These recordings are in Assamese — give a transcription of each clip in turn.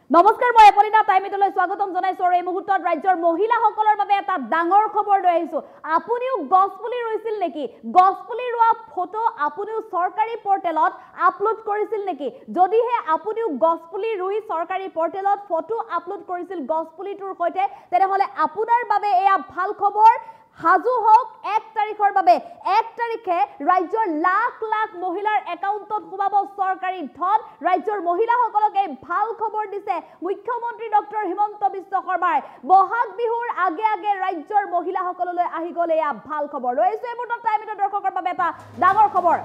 নমস্কাৰ মই এপলিনা টাইমিটলৈ স্বাগতম জনাইছো আৰু এই মুহূৰ্তত ৰাজ্যৰ মহিলাসকলৰ বাবে এটা ডাঙৰ খবৰ লৈ আহিছো আপুনিও গছপুলি ৰুইছিল নেকি গছপুলি ৰোৱা ফটো আপুনিও চৰকাৰী পৰ্টেলত আপলোড কৰিছিল নেকি যদিহে আপুনিও গছপুলি ৰুই চৰকাৰী পৰ্টেলত ফটো আপলোড কৰিছিল গছপুলিটোৰ সৈতে তেনেহলে আপোনাৰ বাবে এয়া ভাল খবৰ হাজু হক 1 তাৰিখৰ বাবে 1 তাৰিখে ৰাজ্যৰ লাখ লাখ মহিলাৰ একাউণ্টত সোমাব চৰকাৰী ধন ৰাজ্যৰ মহিলাসকলক এই ভাল খবৰ দিছে মুখ্যমন্ত্ৰী ডক্টৰ হিমন্ত বিশ্ব শৰ্মাই বহাগ বিহুৰ আগে আগে ৰাজ্যৰ মহিলাসকললৈ আহি গ'লে এয়া ভাল খবৰ লৈছে এই মুহূৰ্তত টাইমিটৰ দৰ্শকৰ বাবে এটা ডাঙৰ খবৰ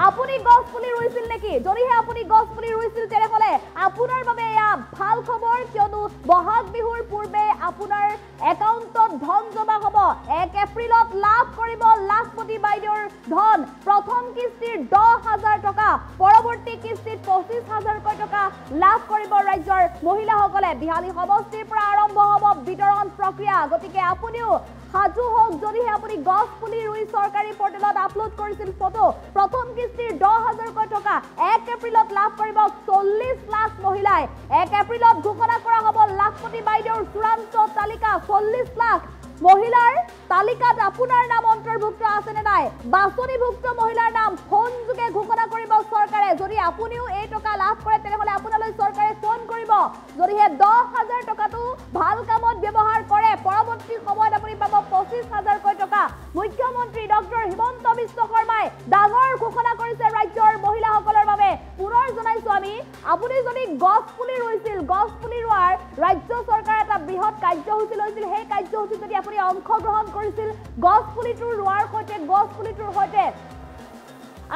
আপুনি গছপুলি ৰুইছিল নেকি যদিহে আপুনি গছপুলি ৰুইছিল তেনেহলে আপোনাৰ বাবে এয়া ভাল খবৰ কিয়নো বহাগ বিহুৰ পূৰ্বে আপোনাৰ একাউণ্টত ধন জমা হ'ব 1 এপ্ৰিলত লাভ কৰিব লাখপতি বাইদেউৰ ধন প্ৰথম কিস্তিৰ 10,000 টকা পৰৱৰ্তী কিস্তিত 25,000 টকা লাভ কৰিব ৰাজ্যৰ মহিলাসকলে বিহালী সমষ্টিৰ পৰা আৰম্ভ হ'ব বিতৰণ প্ৰক্ৰিয়া গতিকে আপুনিও হাজু হওক যদিহে আপুনি গছপুলি ৰুই চৰকাৰী পৰ্টেলত আপলোড কৰিছিল ফটো প্ৰথম কিস্তিৰ 10,000 টকা 1 এপ্ৰিলত লাভ কৰিব 40 লাখ মহিলাই 1 এপ্ৰিলত ঘোষণা কৰা হ'ব লাখপতি বাইদেউৰ চূড়ান্ত তালিকা 40 লাখ মহিলাৰ তালিকাত আপোনাৰ নাম অন্তৰ্ভুক্ত আছে নে নাই বাছনিভুক্ত মহিলাৰ নাম ফোন যোগে ঘোষণা কৰিব চৰকাৰে যদি আপুনিও এই টকা লাভ কৰে তেনেহলে আপোনালৈ চৰকাৰে ফোন কৰিব যদিহে 10,000 টকাটো ভাল কামত ব্যৱহাৰ কৰে পৰৱৰ্তী সময়ত আপুনি পাব 25,000 টকা মুখ্যমন্ত্ৰী ডক্টৰ হিমন্ত বিশ্ব শৰ্মাই ডাঙৰ ঘোষণা কৰিছে ৰাজ্যৰ মহিলাসকলৰ বাবে পুনৰ জনাইছো আমি আপুনি যদি গছপুলি ৰুইছিল গছপুলি ৰোৱাৰ ৰাজ্য চৰকাৰ এটা বৃহৎ কাৰ্যসূচী লৈছিল সেই কাৰ্যসূচী যদি আপুনি অংশগ্ৰহণ কৰিছিল গছপুলিটোৰ ৰোৱাৰ সৈতে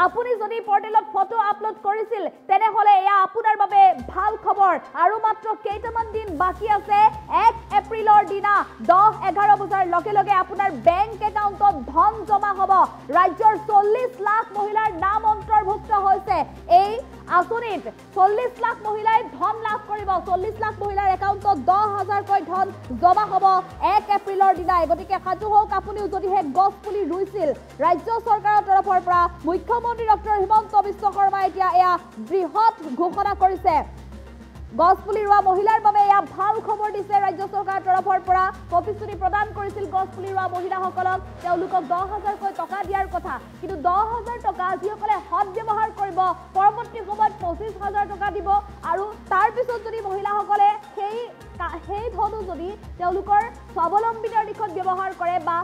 আপুনি যদি পৰ্টেলত ফটো আপলোড কৰিছিল তেনেহলে এয়া আপোনাৰ বাবে ভাল খবৰ আৰু মাত্ৰ কেইটামান দিন বাকি আছে 1 এপ্ৰিলৰ দিনা 10-11 বজাৰ লগে লগে আপোনাৰ বেংক একাউণ্টত ধন জমা হ'ব ৰাজ্যৰ 40 লাখ মহিলাৰ নাম অন্তৰ্ভুক্ত হৈছে এই আসনিত 40 লাখ মহিলাই ধন লাভ কৰিব 40 লাখ মহিলাৰ একাউণ্টত 10,000 ধন জমা হ'ব 1 এপ্ৰিলৰ দিনা গতিকে সাজু হওক আপুনিও যদিহে গছপুলি ৰুইছিল ৰাজ্য চৰকাৰৰ তৰফৰ পৰা মুখ্যমন্ত্ৰী ডক্টৰ হিমন্ত বিশ্ব শৰ্মাই এতিয়া এয়া বৃহৎ ঘোষণা কৰিছে গছপুলি ৰোৱা মহিলাৰ বাবে এয়া ভাল খবৰ দিছে ৰাজ্য চৰকাৰৰ তৰফৰ পৰা প্ৰতিশ্ৰুতি প্ৰদান কৰিছিল গছপুলি ৰোৱা মহিলাসকলক তেওঁলোকক 10,000 টকা দিয়াৰ কথা কিন্তু 10,000 টকা যিসকলে সৎ ব্যৱহাৰ কৰিব পৰৱৰ্তী সময়ত 25,000 টকা দিব আৰু তাৰ পিছত যদি মহিলাসকলে সেই ধনো যদি তেওঁলোকৰ স্বাৱলম্বিতাৰ দিশত ব্যৱহাৰ কৰে বা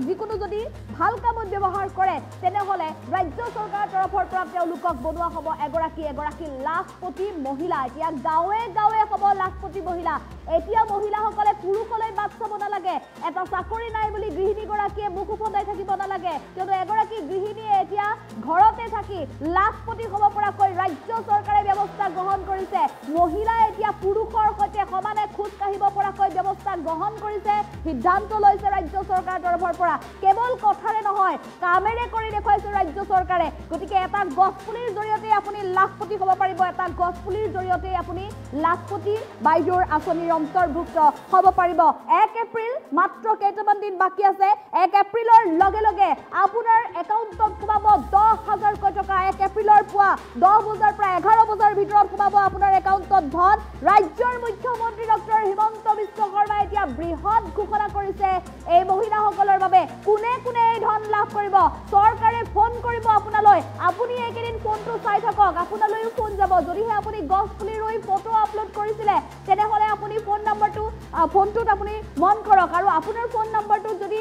যিকোনো যদি ভাল কামত ব্যৱহাৰ কৰে তেনেহলে ৰাজ্য চৰকাৰৰ তৰফৰ পৰা তেওঁলোকক বনোৱা হ'ব এগৰাকী লাখপতি মহিলা এতিয়া গাঁৱে গাঁৱে হ'ব লাখপতি মহিলা এতিয়া মহিলাসকলে পুৰুষলৈ বাট চাব নালাগে এটা চাকৰি নাই বুলি গৃহিণীগৰাকীয়ে মুখ ফুটাই থাকিব নালাগে কিয়নো এগৰাকী গৃহিণীয়ে এতিয়া ঘৰতে থাকি লাখপতি হ'ব পৰাকৈ ৰাজ্য চৰকাৰে ব্যৱস্থা গ্ৰহণ কৰিছে মহিলা এতিয়া পুৰুষৰ সৈতে সমানে খোজ কাঢ়িব পৰাকৈ ব্যৱস্থা গ্ৰহণ কৰিছে সিদ্ধান্ত লৈছে ৰাজ্য চৰকাৰৰ তৰফৰ পৰা কেৱল কথাৰে নহয় কামেৰে কৰি দেখুৱাইছে ৰাজ্য চৰকাৰে গতিকে এটা গছপুলিৰ জৰিয়তে আপুনি লাখপতি হ'ব পাৰিব এটা গছপুলিৰ জৰিয়তে আপুনি লাখপতি বাইদেউৰ আঁচনিৰ অন্তৰ্ভুক্ত হ'ব পাৰিব 1 এপ্ৰিল মাত্ৰ কেইটামান দিন বাকি আছে 1 এপ্ৰিলৰ লগে লগে আপোনাৰ একাউণ্টত সোমাব 10,000 টকা 1 এপ্ৰিলৰ পুৱা 10 বজাৰ পৰা 11 বজাৰ ভিতৰত সোমাব আপোনাৰ একাউণ্টত ধন ৰাজ্যৰ মুখ্যমন্ত্ৰী ডক্টৰ হিমন্ত বিশ্ব শৰ্মাই এতিয়া বৃহৎ ঘোষণা কৰিছে এই মহিলাসকলৰ বাবে কোনে কোনে এই ধন লাভ কৰিব চৰকাৰে ফোন কৰিব আপোনালৈ আপুনি এইকেইদিন ফোনটো চাই থাকক আপোনালৈও ফোন যাব যদিহে আপুনি গছপুলি ৰুই ফটো আপলোড কৰিছিলে তেনেহলে আপুনি ফোনটোত আপুনি মন কৰক আৰু আপোনাৰ ফোন নম্বৰটো যদি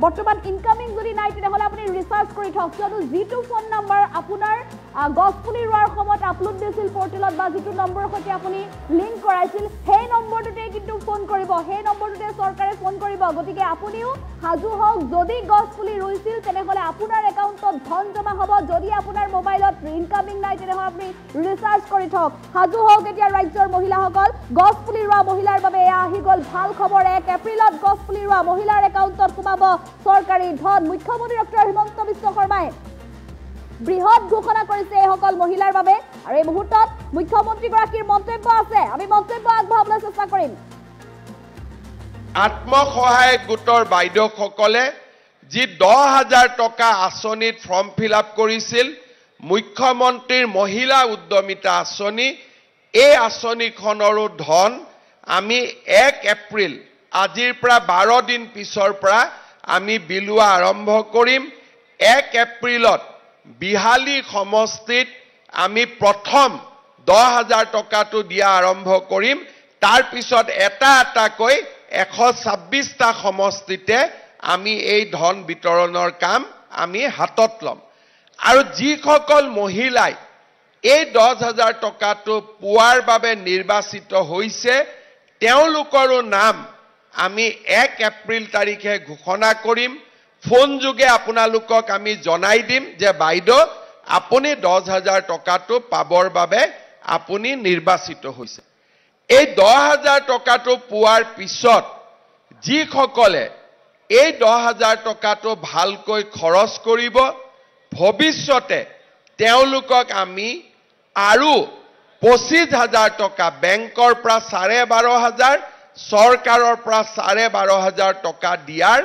বৰ্তমান ইনকামিং যদি নাই তেনেহলে আপুনি ৰিচাৰ্জ কৰি থওক কিয়নো যিটো ফোন নম্বৰ আপোনাৰ গছপুলি ৰোৱাৰ সময়ত আপলোড দিছিল পৰ্টেলত বা যিটো নম্বৰৰ সৈতে আপুনি লিংক কৰাইছিল সেই নম্বৰটোতে কিন্তু ফোন কৰিব সেই নম্বৰটোতে চৰকাৰে ফোন কৰিব গতিকে আপুনিও হাজু হওক যদি গছপুলি ৰুইছিল তেনেহলে আপোনাৰ একাউণ্টত ধন জমা হ'ব যদি আপোনাৰ মোবাইলত ইনকামিং নাই তেনেহলে আপুনি ৰিচাৰ্জ কৰি থওক হাজু হওক এতিয়া ৰাজ্যৰ মহিলাসকল গছপুলি ৰোৱা মহিলাৰ বাবে এয়া আহি গ'ল ভাল খবৰ 1 এপ্ৰিলত গছপুলি ৰোৱা মহিলাৰ একাউণ্টত সোমাব চৰকাৰী ধন মুখ্যমন্ত্ৰী ডক্টৰ হিমন্ত বিশ্ব শৰ্মাই বৃহৎ ঘোষণা কৰিছে এইসকল মহিলাৰ বাবে আৰু এই মুহূৰ্তত মুখ্যমন্ত্ৰীগৰাকীৰ মন্তব্য আছে আমি মন্তব্য আগবঢ়াবলৈ চেষ্টা কৰিম আত্মসহায়ক গোটৰ বাইদেউসকলে যি 10,000 টকা আঁচনিত ফৰ্ম ফিল আপ কৰিছিল মুখ্যমন্ত্ৰীৰ মহিলা উদ্যমিতা আঁচনি এই আঁচনিখনৰো ধন আমি 1 এপ্ৰিল আজিৰ পৰা 12 দিন পিছৰ পৰা আমি বিলোৱা আৰম্ভ কৰিম। 1 এপ্ৰিলত বিহালী সমষ্টিত আমি প্ৰথম 10,000 টকাটো দিয়া আৰম্ভ কৰিম। তাৰ পিছত এটা এটাকৈ 126টা সমষ্টিতে আমি এই ধন বিতৰণৰ কাম আমি হাতত ল'ম। আৰু যিসকল মহিলাই এই 10,000 টকাটো পোৱাৰ বাবে নিৰ্বাচিত হৈছে তেওঁলোকৰো নাম আমি 1 এপ্ৰিল তাৰিখে ঘোষণা কৰিম। ফোন যোগে আপোনালোকক আমি জনাই দিম যে বাইদেউ আপুনি 10,000 টকাটো পাবৰ বাবে আপুনি নিৰ্বাচিত হৈছে। এই 10,000 টকাটো পোৱাৰ পিছত যিসকলে এই 10,000 টকাটো ভালকৈ খৰচ কৰিব ভৱিষ্যতে তেওঁলোকক আমি আৰু 25,000 টকা বেংকৰ পৰা 12,500 চৰকাৰৰ পৰা 12,500 টকা দিয়াৰ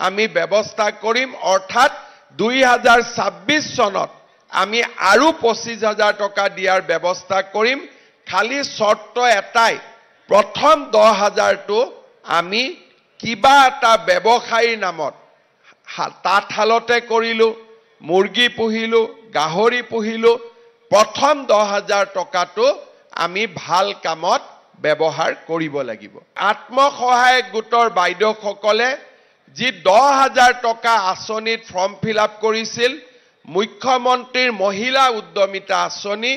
আমি ব্যৱস্থা কৰিম। অৰ্থাৎ 2026 চনত আমি আৰু 25,000 টকা দিয়াৰ ব্যৱস্থা কৰিম। খালি চৰ্ত এটাই, প্ৰথম 10,000টো আমি কিবা এটা ব্যৱসায়ীৰ নামত তাঁতশালতে কৰিলোঁ, মুৰ্গী পুহিলোঁ, গাহৰি পুহিলোঁ, প্ৰথম 10,000 টকাটো আমি ভাল কামত ব্যৱহাৰ কৰিব লাগিব। আত্মসহায়ক গোটৰ বাইদেউসকলে যি 10,000 টকা আঁচনিত ফৰ্ম ফিল আপ কৰিছিল, মুখ্যমন্ত্ৰীৰ মহিলা উদ্যমিতা আঁচনি,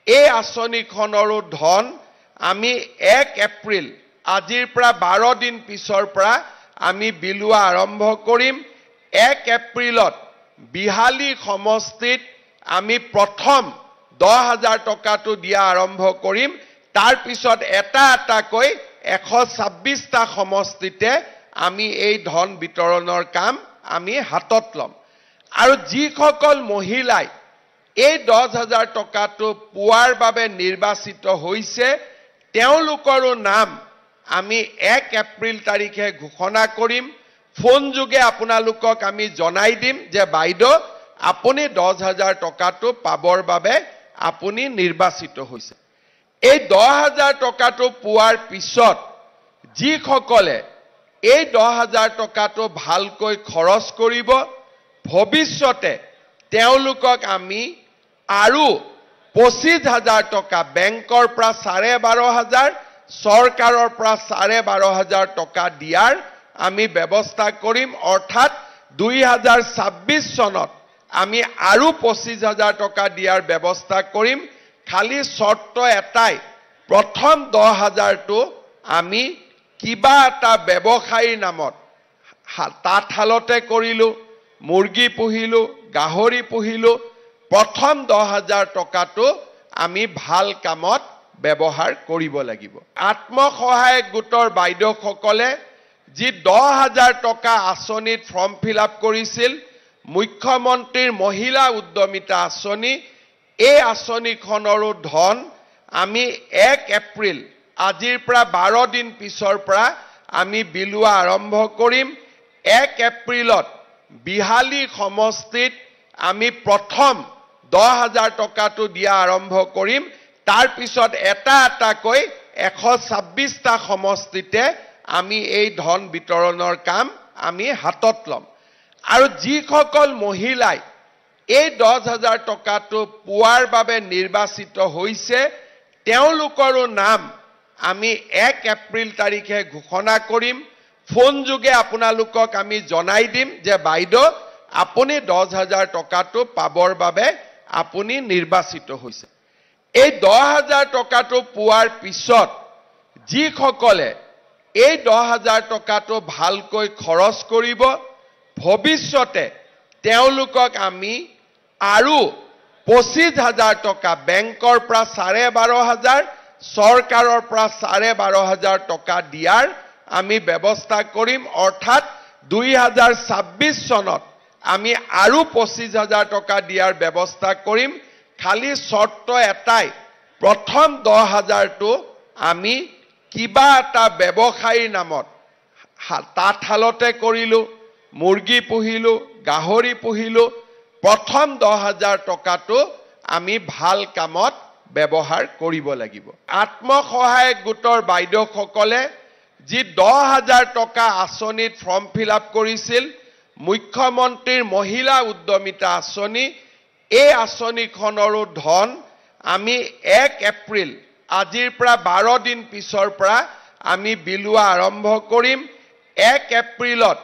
এই আঁচনিখনৰো ধন আমি 1 এপ্ৰিল আজিৰ পৰা 12 দিন পিছৰ পৰা আমি বিলোৱা আৰম্ভ কৰিম। 1 এপ্ৰিলত বিহালী সমষ্টিত আমি প্ৰথম 10,000 টকাটো দিয়া আৰম্ভ কৰিম। তাৰ পিছত এটা এটাকৈ 126টা সমষ্টিতে আমি এই ধন বিতৰণৰ কাম আমি হাতত ল'ম। আৰু যিসকল মহিলাই এই 10,000 টকাটো পোৱাৰ বাবে নিৰ্বাচিত হৈছে তেওঁলোকৰো নাম আমি 1 এপ্ৰিল তাৰিখে ঘোষণা কৰিম। ফোন যোগে আপোনালোকক আমি জনাই দিম যে বাইদেউ আপুনি 10,000 টকাটো পাবৰ বাবে আপুনি নিৰ্বাচিত হৈছে। এই 10,000 টকাটো পোৱাৰ পিছত যিসকলে এই 10,000 টকাটো ভালকৈ খৰচ কৰিব ভৱিষ্যতে তেওঁলোকক আমি আৰু 25,000 টকা বেংকৰ পৰা 12,500 চৰকাৰৰ পৰা 12,500 টকা দিয়াৰ আমি ব্যৱস্থা কৰিম। অৰ্থাৎ 2026 চনত আমি আৰু 25,000 টকা দিয়াৰ ব্যৱস্থা কৰিম। খালি চৰ্ত এটাই, প্ৰথম 10,000টো আমি কিবা এটা ব্যৱসায়ীৰ নামত তাঁতশালতে কৰিলোঁ, মুৰ্গী পুহিলোঁ, গাহৰি পুহিলোঁ, প্ৰথম 10,000 টকাটো আমি ভাল কামত ব্যৱহাৰ কৰিব লাগিব। আত্মসহায়ক গোটৰ বাইদেউসকলে যি 10,000 টকা আঁচনিত ফৰ্ম ফিল আপ কৰিছিল, মুখ্যমন্ত্ৰীৰ মহিলা উদ্যমিতা আঁচনি, এই আঁচনিখনৰো ধন আমি 1 এপ্ৰিল আজিৰ পৰা 12 দিন পিছৰ পৰা আমি বিলোৱা আৰম্ভ কৰিম। 1 এপ্ৰিলত বিহালী সমষ্টিত আমি প্ৰথম 10,000 টকাটো দিয়া আৰম্ভ কৰিম। তাৰ পিছত এটা এটাকৈ 126টা সমষ্টিতে আমি এই ধন বিতৰণৰ কাম আমি হাতত ল'ম। আৰু যিসকল মহিলাই এই 10,000 টকাটো পোৱাৰ বাবে নিৰ্বাচিত হৈছে তেওঁলোকৰো নাম আমি 1 এপ্ৰিল তাৰিখে ঘোষণা কৰিম। ফোন যোগে আপোনালোকক আমি জনাই দিম যে বাইদেউ আপুনি 10,000 টকাটো পাবৰ বাবে আপুনি নিৰ্বাচিত হৈছে। এই 10,000 টকাটো পোৱাৰ পিছত যিসকলে এই 10,000 টকাটো ভালকৈ খৰচ কৰিব ভৱিষ্যতে তেওঁলোকক আমি আৰু 25,000 টকা বেংকৰ পৰা 12,500 চৰকাৰৰ পৰা 12,500 টকা দিয়াৰ আমি ব্যৱস্থা কৰিম। অৰ্থাৎ 2026 চনত আমি আৰু 25,000 টকা দিয়াৰ ব্যৱস্থা কৰিম। খালি চৰ্ত এটাই, প্ৰথম 10,000টো আমি কিবা এটা ব্যৱসায়ীৰ নামত তাঁতশালতে কৰিলোঁ, মুৰ্গী পুহিলোঁ, গাহৰি পুহিলোঁ, প্ৰথম 10,000 টকাটো আমি ভাল কামত ব্যৱহাৰ কৰিব লাগিব। আত্মসহায়ক গোটৰ বাইদেউসকলে যি 10,000 টকা আঁচনিত ফৰ্ম ফিল আপ কৰিছিল, মুখ্যমন্ত্ৰীৰ মহিলা উদ্যমিতা আঁচনি, এই আঁচনিখনৰো ধন আমি 1 এপ্ৰিল আজিৰ পৰা 12 দিন পিছৰ পৰা আমি বিলোৱা আৰম্ভ কৰিম। 1 এপ্ৰিলত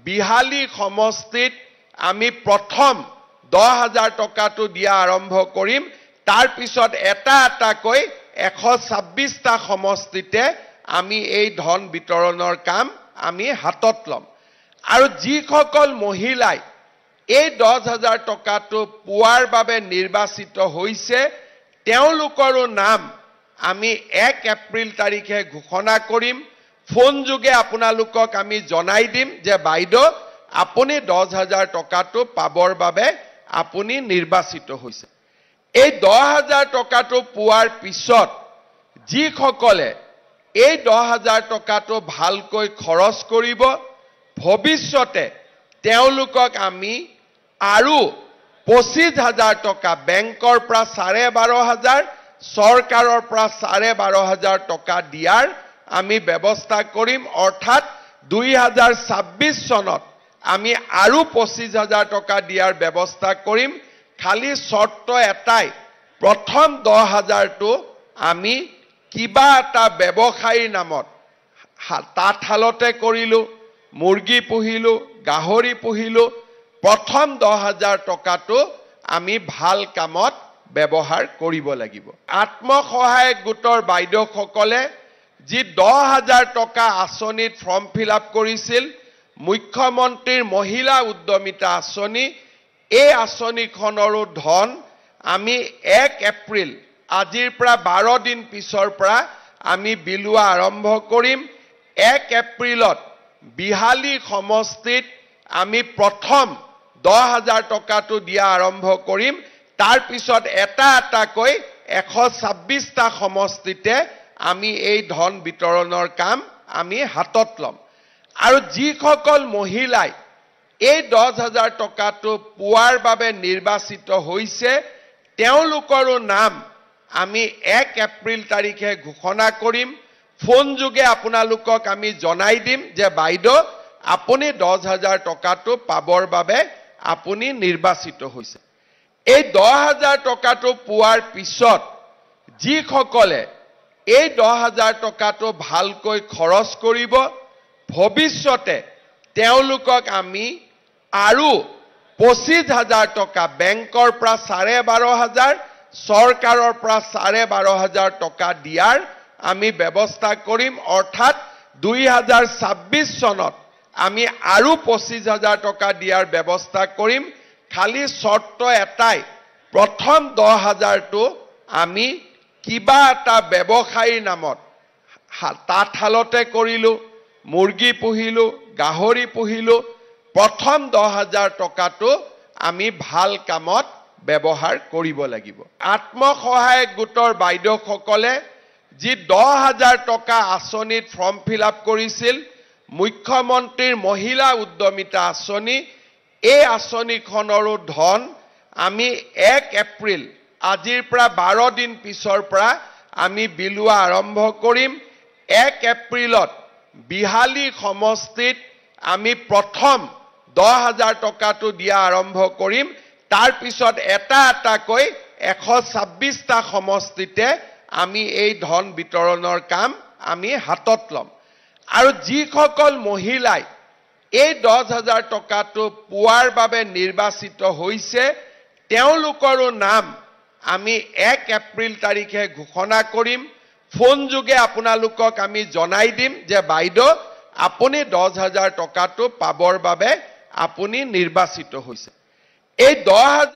বিহালী সমষ্টিত আমি প্ৰথম 10,000 টকাটো দিয়া আৰম্ভ কৰিম। তাৰ পিছত এটা এটাকৈ 126টা সমষ্টিতে আমি এই ধন বিতৰণৰ কাম আমি হাতত ল'ম। আৰু যিসকল মহিলাই এই 10,000 টকাটো পোৱাৰ বাবে নিৰ্বাচিত হৈছে, তেওঁলোকৰো নাম আমি 1 এপ্ৰিল তাৰিখে ঘোষণা কৰিম। ফোন যোগে আপোনালোকক আমি জনাই দিম যে বাইদেউ আপুনি 10,000 টকাটো পাবৰ বাবে আপুনি নিৰ্বাচিত হৈছে। এই 10,000 টকাটো পোৱাৰ পিছত যিসকলে এই 10,000 টকাটো ভালকৈ খৰচ কৰিব, ভৱিষ্যতে তেওঁলোকক আমি আৰু 25,000 টকা বেংকৰ পৰা 12,500, চৰকাৰৰ পৰা 12,500 টকা দিয়াৰ আমি ব্যৱস্থা কৰিম। অৰ্থাৎ 2026 চনত আমি আৰু 25,000 টকা দিয়াৰ ব্যৱস্থা কৰিম। খালি চৰ্ত এটাই, প্ৰথম 10,000টো আমি কিবা এটা ব্যৱসায়ীৰ নামত তাঁতশালতে কৰিলো, মুৰ্গী পুহিলো, গাহৰি পুহিলো, প্ৰথম 10,000 টকাটো আমি ভাল কামত ব্যৱহাৰ কৰিব লাগিব। আত্মসহায়ক গোটৰ বাইদেউসকলে যি 10,000 টকা আঁচনিত ফৰ্ম ফিল আপ কৰিছিল, মুখ্যমন্ত্ৰীৰ মহিলা উদ্যমিতা আঁচনি, এই আঁচনিখনৰো ধন আমি 1 এপ্ৰিল আজিৰ পৰা 12 দিন পিছৰ পৰা আমি বিলোৱা আৰম্ভ কৰিম। 1 এপ্ৰিলত বিহালী সমষ্টিত আমি প্ৰথম 10,000 টকাটো দিয়া আৰম্ভ কৰিম। তাৰ পিছত এটা এটাকৈ 126টা সমষ্টিতে আমি এই ধন বিতৰণৰ কাম আমি হাতত ল'ম। আৰু যিসকল মহিলাই এই 10,000 টকাটো পোৱাৰ বাবে নিৰ্বাচিত হৈছে, তেওঁলোকৰো নাম আমি 1 এপ্ৰিল তাৰিখে ঘোষণা কৰিম। ফোন যোগে আপোনালোকক আমি জনাই দিম যে বাইদেউ আপুনি 10,000 টকাটো পাবৰ বাবে আপুনি নিৰ্বাচিত হৈছে। এই 10,000 টকাটো পোৱাৰ পিছত যিসকলে এই 10,000 টকাটো ভালকৈ খৰচ কৰিব, ভৱিষ্যতে তেওঁলোকক আমি আৰু 25,000 টকা বেংকৰ পৰা 12,500, চৰকাৰৰ পৰা 12,500 টকা দিয়াৰ আমি ব্যৱস্থা কৰিম। অৰ্থাৎ 2026 চনত আমি আৰু 25,000 টকা দিয়াৰ ব্যৱস্থা কৰিম। খালি চৰ্ত এটাই, প্ৰথম 10,000টো আমি কিবা এটা ব্যৱসায়ীৰ নামত তাঁতশালতে কৰিলো, মুৰ্গী পুহিলো, গাহৰি পুহিলো, প্ৰথম 10,000 টকাটো আমি ভাল কামত ব্যৱহাৰ কৰিব লাগিব। আত্মসহায়ক গোটৰ বাইদেউসকলে যি 10,000 টকা আঁচনিত ফৰ্ম ফিল আপ কৰিছিল, মুখ্যমন্ত্ৰীৰ মহিলা উদ্যমিতা আঁচনি, এই আঁচনিখনৰো ধন আমি 1 এপ্ৰিল আজিৰ পৰা 12 দিন পিছৰ পৰা আমি বিলোৱা আৰম্ভ কৰিম। 1 এপ্ৰিলত বিহালী সমষ্টিত আমি প্ৰথম 10,000 টকাটো দিয়া আৰম্ভ কৰিম। তাৰ পিছত এটা এটাকৈ 126টা সমষ্টিতে আমি এই ধন বিতৰণৰ কাম আমি হাতত ল'ম। আৰু যিসকল মহিলাই এই 10,000 টকাটো পোৱাৰ বাবে নিৰ্বাচিত হৈছে, তেওঁলোকৰো নাম আমি 1 এপ্ৰিল তাৰিখে ঘোষণা কৰিম। ফোন যোগে আপোনালোকক আমি জনাই দিম যে বাইদেউ আপুনি 10,000 টকাটো পাবৰ বাবে আপুনি নিৰ্বাচিত হৈছে। এই 10,000